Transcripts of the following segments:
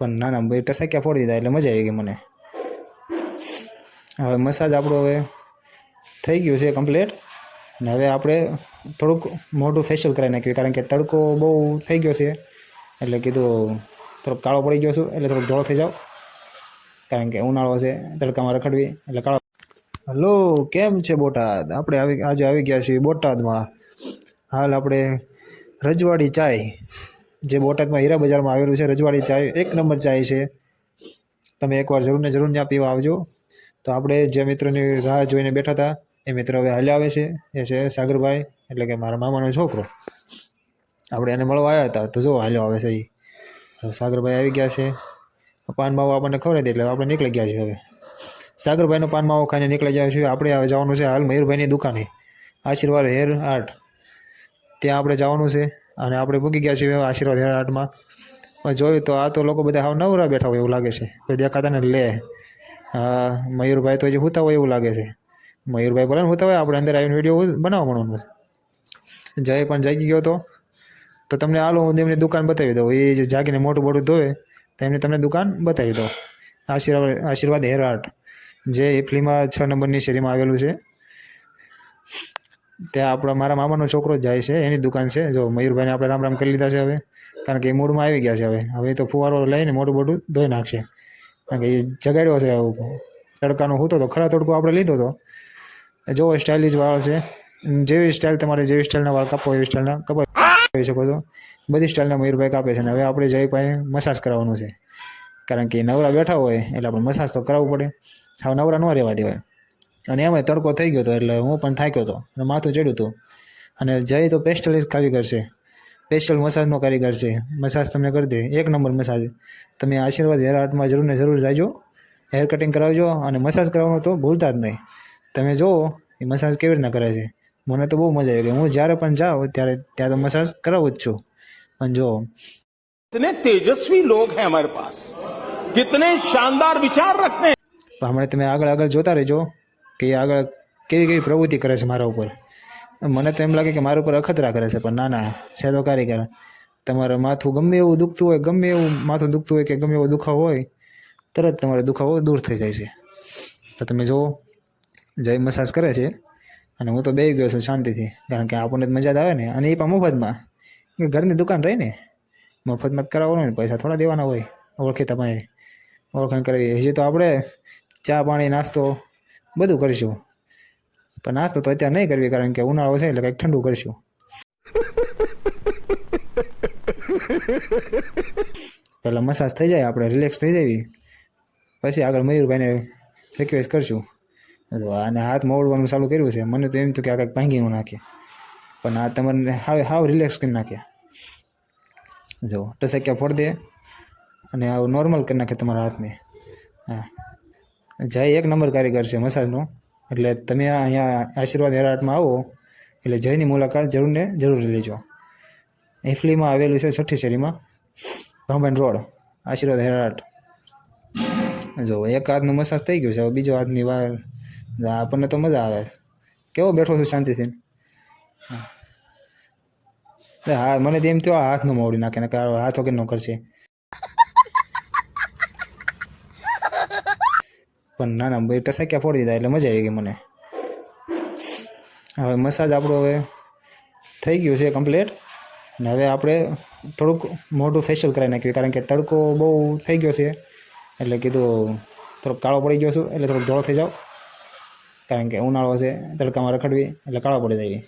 પણ ના ના ભાઈ ટસાક્યા ફોડી દીધા એટલે મજા આવી ગઈ મને. હવે મસાજ આપણો હવે થઈ ગયું છે કમ્પ્લીટ. અને હવે આપણે થોડુંક મોઢું ફેશિયલ કરાવી નાખ્યું, કારણ કે તડકો બહુ થઈ ગયો છે એટલે કીધું થોડોક કાળો પડી ગયો છું એટલે થોડોક ધોળો થઈ જાવ, કારણ કે ઉનાળો છે તડકામાં રખડવી એટલે કાળો. હલો, કેમ છે બોટાદ? આપણે આજે આવી ગયા છીએ બોટાદમાં. હાલ આપણે રજવાડી ચાય, જે બોટાદમાં હીરા બજારમાં આવેલું છે, રજવાડી ચાય એક નંબર ચાય છે. તમે એકવાર જરૂર ને જરૂર ત્યાં પીવા આવજો. તો આપણે જે મિત્રોની રાહ જોઈને બેઠા હતા એ મિત્ર હવે હાલ્યા આવે છે. એ છે સાગરભાઈ, એટલે કે મારા મામાનો છોકરો. આપણે એને મળવા આવ્યા હતા તો જો હાલ્યો આવે છે એ સાગરભાઈ આવી ગયા છે. પાન માવો આપણને ખવડાવી દે એટલે આપણે નીકળી ગયા છીએ. હવે સાગરભાઈનો પાન માવો ખાઈને નીકળી ગયા છીએ. આપણે હવે જવાનું છે હાલ મયુરભાઈની દુકાને, આશીર્વાદ હેર આર્ટ, ત્યાં આપણે જવાનું છે. અને આપણે પૂગી ગયા છીએ આશીર્વાદ હેર આર્ટમાં. પણ જોયું તો આ તો લોકો બધા હાવ નવરા બેઠા હોય એવું લાગે છે, કોઈ દેખાતા ને લે. હા, મયુરભાઈ તો હજી સૂતા હોય એવું લાગે છે. મયુરભાઈ બોલે ને સૂતા હોય, આપણે અંદર આવીને વિડીયો બનાવવા મળવાનું. જય પણ જાગી ગયો તો તમને હાલો હું એમની દુકાન બતાવી દઉં. એ જે જાગીને મોટું મોટું ધોવે તો એમને તમને દુકાન બતાવી દઉં. આશીર્વાદ હેર આર્ટ, જે ઇફલીમાં 6 નંબરની શેરીમાં આવેલું છે. ત્યાં આપણા મારા મામાનો છોકરો જ જાય છે, એની દુકાન છે. જો મયુરભાઈને આપણે રામ રામ કરી લીધા છે હવે, કારણ કે એ મૂડમાં આવી ગયા છે. હવે તો ફુવારો લઈને મોટું મોટું ધોઈ નાખશે, કારણ કે એ જગાડ્યો છે. તડકાનો હતો તો ખરા તડકો આપણે લીધો હતો. જો સ્ટાઇલિશ વાળ છે, જેવી સ્ટાઇલ તમારે જેવી સ્ટાઇલના વાળ કાપો એવી સ્ટાઇલના કપાવી શકો છો. બધી સ્ટાઇલના મયુરભાઈ કાપે છે. ને હવે આપણે જય પાસે મસાજ કરાવવાનું છે, કારણ કે નવરા બેઠા હોય એટલે આપણે મસાજ તો કરાવવું પડે. હવે નવરા ન રહેવા દેવાય. અને એમાં તડકો થઈ ગયો હતો એટલે હું પણ થાક્યો હતો અને માથું ચડ્યું હતું. અને જય તો પેસ્ટલિસ્ટ કારીગર છે, સ્પેશિયલ મસાજનો કારીગર છે. મસાજ તમને કરી દે એક નંબર મસાજ. તમે આશીર્વાદ હેર આર્ટમાં જરૂર ને જરૂર જાજો, હેર કટિંગ કરાવજો અને મસાજ કરાવવાનું તો ભૂલતા જ નહીં. તમે જુઓ એ મસાજ કેવી રીતના કરે છે. મને તો બહુ મજા આવી ગઈ. હું જ્યારે પણ જાઉં ત્યાં તો મસાજ કરાવું જ છું. અને જો कितने तेजस्वी लोग हैं हमारे पास, कितने शानदार विचार रखते हैं. પણ હમણાં તમે આગળ જોતા રહેજો કે એ આગળ કેવી કેવી પ્રવૃત્તિ કરે છે મારા ઉપર. મને તો એમ લાગે કે મારા ઉપર અખતરા કરે છે, પણ ના ના, છે તો કારીગર. તમારે માથું ગમે એવું દુખતું હોય, ગમે એવું માથું દુખતું હોય કે ગમે એવો દુખાવો હોય, તરત તમારો દુખાવો દૂર થઈ જાય છે. તો તમે જુઓ જય મસાજ કરે છે અને હું તો બેસી ગયો છું શાંતિથી, કારણ કે આપણને જ મજા જ આવે ને. અને એ પણ મફતમાં, ઘરની દુકાન રહી ને, મફતમાં જ કરાવવાનું ને, પૈસા થોડા દેવાના હોય. ઓળખીતા પાસે ઓળખાણ કરવી. હજી તો આપણે ચા પાણી નાસ્તો બધું કરીશું, પણ નાસ્તો તો અત્યારે નહીં કરવી, કારણ કે ઉનાળો છે એટલે કંઈક ઠંડુ કરીશું. પહેલાં મસાજ થઈ જાય, આપણે રિલેક્સ થઈ જઈએ, પછી આગળ મયુરભાઈને રિક્વેસ્ટ કરશું. આને હાથ મોડવાનું ચાલુ કર્યું છે. મને તો એમ થયું કે આ કંઈક ભાંગી ન નાખે, પણ આ તમને હાવ રિલેક્સ કરી નાખે. જો ટસક્યા ફોડ દે અને આવું નોર્મલ કરી નાખે તમારા હાથને. હા, જય એક નંબર કારીગર છે મસાજનો. એટલે તમે અહીંયા આશીર્વાદ હેર આર્ટમાં આવો એટલે જયની મુલાકાત જરૂર ને જરૂર લેજો. ઇફલીમાં આવેલું છે 6ઠ્ઠી શેરીમાં, ભાંભણ રોડ, આશીર્વાદ હેર આર્ટ. જો એક હાથનું મસાજ થઈ ગયું છે, હવે બીજો હાથની વાર. આપણને તો મજા આવે. કેવો બેઠો છું શાંતિથી. હા, મને તો એમ થયો આ હાથનું મોડી નાખે ને, હાથ વગરનો કરશે. પણ ના ના ભાઈ ટસાક્યા ફોડી દીધા એટલે મજા આવી ગઈ મને. હવે મસાજ આપણો હવે થઈ ગયું છે કમ્પ્લીટ. અને હવે આપણે થોડુંક મોઢું ફેશિયલ કરાવી નાખ્યું, કારણ કે તડકો બહુ થઈ ગયો છે એટલે કીધું થોડોક કાળો પડી ગયો છું એટલે થોડોક ધોળો થઈ જાવ, કારણ કે ઉનાળો છે તડકામાં રખડવી એટલે કાળો પડી જાય.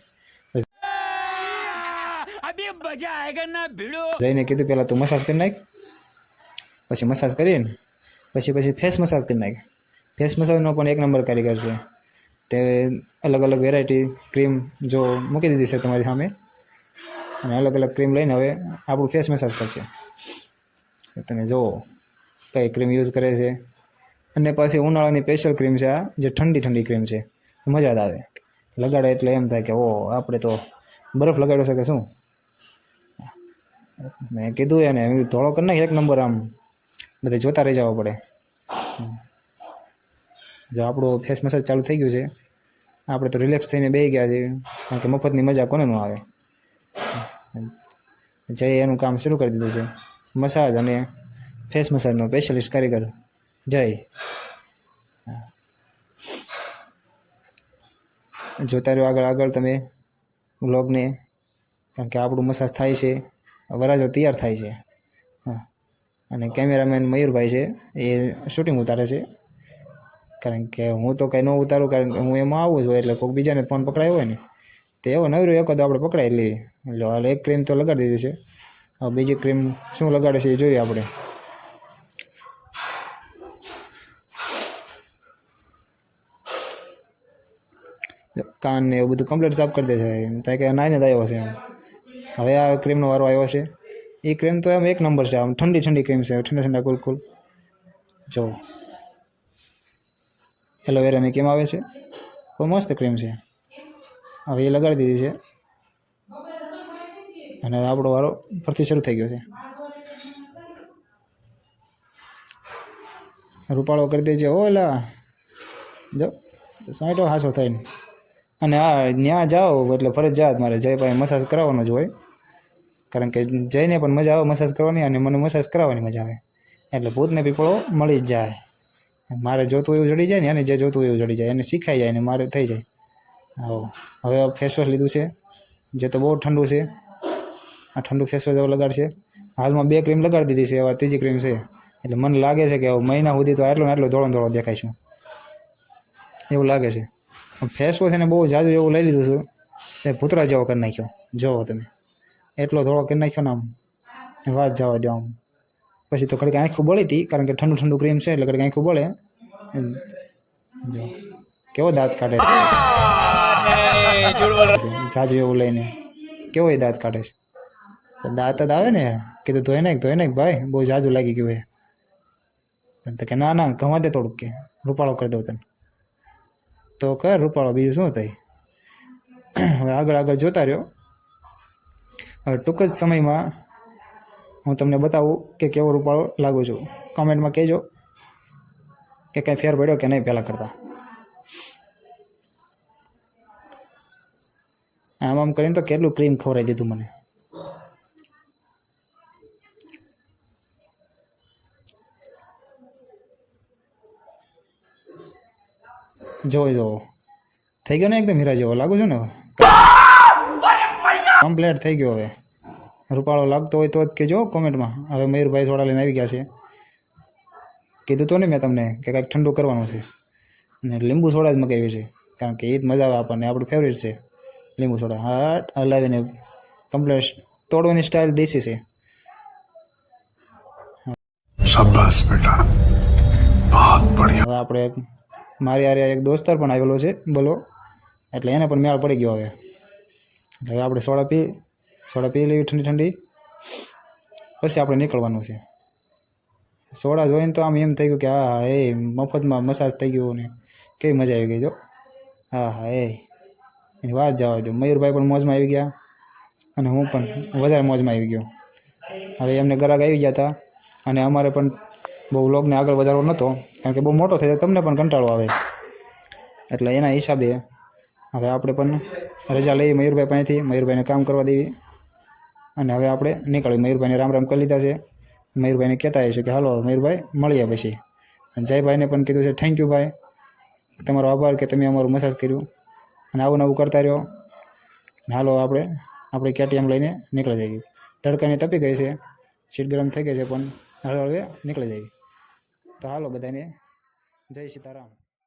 જઈને કીધું પહેલાં તું મસાજ કરી નાખ, પછી મસાજ કરીને પછી ફેસ મસાજ કરી નાખ. ફેસ મસાજનો પણ એક નંબર કારીગર છે. તે અલગ અલગ વેરાયટી ક્રીમ જો મૂકી દીધી છે તમારી સામે, અને અલગ અલગ ક્રીમ લઈને હવે આપણું ફેસ મસાજ કરશે. તમે જુઓ કઈ ક્રીમ યુઝ કરે છે. અને પાછી ઉનાળાની સ્પેશિયલ ક્રીમ છે આ, જે ઠંડી ક્રીમ છે, મજા જ આવે. લગાડે એટલે એમ થાય કે ઓ આપણે તો બરફ લગાડ્યો છે કે શું. મેં કીધું એને ધોળો કરી નાખ એક નંબર, આમ બધે જોતા રહી જવા પડે. જો આપણું ફેસ મસાજ ચાલુ થઈ ગયું છે, આપણે તો રિલેક્સ થઈને બેસી ગયા છે, કારણ કે મફતની મજા કોને ન આવે. જય એનું કામ શરૂ કરી દીધું છે, મસાજ અને ફેસ મસાજનો સ્પેશિયલિસ્ટ કારીગર જય. જોતા રહ્યો આગળ આગળ તમે વ્લોગને, કારણ કે આપણું મસાજ થાય છે, વરાજો તૈયાર થાય છે. હા, અને કેમેરામેન મયુરભાઈ છે એ શૂટિંગ ઉતારે છે, કારણ કે હું તો કંઈ ન ઉતારું, કારણ કે હું એમાં આવું જ હોય એટલે કોઈક બીજાને ફોન પકડાયો હોય ને તો એવો નવરો એક તો આપણે પકડાઈ લઈએ. એટલે હાલ એક ક્રીમ તો લગાડી દીધી છે, હવે બીજી ક્રીમ શું લગાડે છે એ જોઈએ આપણે. કાન ને એવું બધું કમ્પ્લીટ સાફ કરી દે છે, એમ થાય કે નાઈને જ આવ્યો છે એમ. હવે આ ક્રીમનો વારો આવ્યો છે. એ ક્રીમ તો એમ એક નંબર છે, આમ ઠંડી ઠંડી ક્રીમ છે, ઠંડા ઠંડા કુલ જો એલોવેરાની કેમ આવે છે, બહુ મસ્ત ક્રીમ છે. હવે એ લગાડી દીધી છે અને આપણો વારો ફરીથી શરૂ થઈ ગયો છે. રૂપાળો કરી દેજે ઓલા, જો સાંઠો હાસો થઈને. અને આ ત્યાં જાઓ એટલે ફરજિયાત મારે જયભાઈ મસાજ કરાવવાનો જ હોય, કારણ કે જઈને પણ મજા આવે મસાજ કરવાની અને મને મસાજ કરાવવાની મજા આવે, એટલે ભૂતને પીપળો મળી જ જાય. મારે જોતું એવું જડી જાય ને, એને જે જોતું એવું જડી જાય, એને શીખાઈ જાય ને મારે થઈ જાય. હવે ફેસ વોશ લીધું છે, જે તો બહુ ઠંડુ છે. આ ઠંડુ ફેસ વોશ લગાડશે. હાલમાં 2 ક્રીમ લગાડી દીધી છે, હવે ત્રીજી ક્રીમ છે. એટલે મને લાગે છે કે હવે મહિના સુધી તો આટલો ને આટલો ધોળો દેખાઈશું એવું લાગે છે. ફેસ વોશ એને બહુ જાજુ એવું લઈ લીધું છું, એ ભૂતરા જેવો કરી નાખ્યો. જોવો તમે, એટલો ધોળો કરી નાખ્યો ને આમ વાત જવા દો. આમ પછી તો ઘડીક આંખું બળી હતી, કારણ કે ઠંડુ ઠંડુ ક્રીમ છે એટલે ઘડીક આંખું બળે. જો કેવો દાંત કાઢે જાજુ એવું લઈને, કેવો એ દાંત કાઢે છે. દાંત જ આવે ને, કીધું ધોઈ નાખ ભાઈ, બહુ જાજુ લાગી ગયું એ. કે ના ઘવા દે થોડુંક, કે રૂપાળો કરી દઉં તને. તો કર રૂપાળો, બીજું શું થાય. હવે આગળ આગળ જોતા રહ્યો. હવે ટૂંક જ સમયમાં હું તમને બતાવું કે કેવો રૂપાળો લાગુ છું. કમેન્ટમાં કહેજો કે કંઈ ફેર પડ્યો કે નહીં પહેલાં કરતાં. આમ કરીને તો કેટલું ક્રીમ ખવડાવી દીધું મને. જો થઈ ગયો ને એકદમ હીરા જેવો લાગુ છું ને. કમ્પ્લીટ થઈ ગયો. હવે રૂપાળો લાગતો હોય તો જ કહેજો કોમેન્ટમાં. હવે મયુરભાઈ સોડા લઈને આવી ગયા છે. કીધું તો ને મેં તમને કે કાંઈક ઠંડુ કરવાનું છે, અને લીંબુ સોડા જ મગાવી છે, કારણ કે એ જ મજા આવે આપણને, આપણું ફેવરેટ છે લીંબુ સોડા. હાટ હલાવીને કમ્પ્લીટ તોડવાની સ્ટાઇલ દેશી છે. શાબાશ બેટા, બહુત બઢિયા. હવે આપણે મારી હારે એક દોસ્તાર પણ આવેલો છે બોલો, એટલે એને પણ મેળ પડી ગયો. હવે આપણે સોડા પી લેવી ઠંડી, પછી આપણે નીકળવાનું છે. સોડા જોઈને તો આમ એમ થઈ ગયું કે હા એ મફતમાં મસાજ થઈ ગયું ને કેવી મજા આવી ગઈ. જો હા એની વાત જવા દો. મયુરભાઈ પણ મોજમાં આવી ગયા અને હું પણ વધારે મોજમાં આવી ગયો. હવે એમને ગ્રાહક આવી ગયા હતા, અને અમારે પણ બહુ વ્લોગને આગળ વધારવો નહોતો, કારણ કે બહુ મોટો થઈ જાય, તમને પણ કંટાળો આવે, એટલે એના હિસાબે હવે આપણે પણ રજા લઈએ મયુરભાઈ પાસેથી, મયુરભાઈને કામ કરવા દેવી, અને હવે આપણે નીકળીએ. મયુરભાઈને રામ કરી લીધા છે. મયુરભાઈને કહેતા છે કે હાલો મયુરભાઈ મળીએ પછી. અને જયભાઈને પણ કીધું છે થેન્ક યુ ભાઈ, તમારો આભાર કે તમે અમારું મસાજ કર્યું, અને આવું નવું કરતા રહ્યો. હાલો આપણે કેટીએમ લઈને નીકળી જઈએ. તડકાની તપી ગઈ છે, સીટ ગરમ થઈ ગઈ છે, પણ હળવે નીકળી જઈએ. તો હાલો બધાને જય સીતારામ.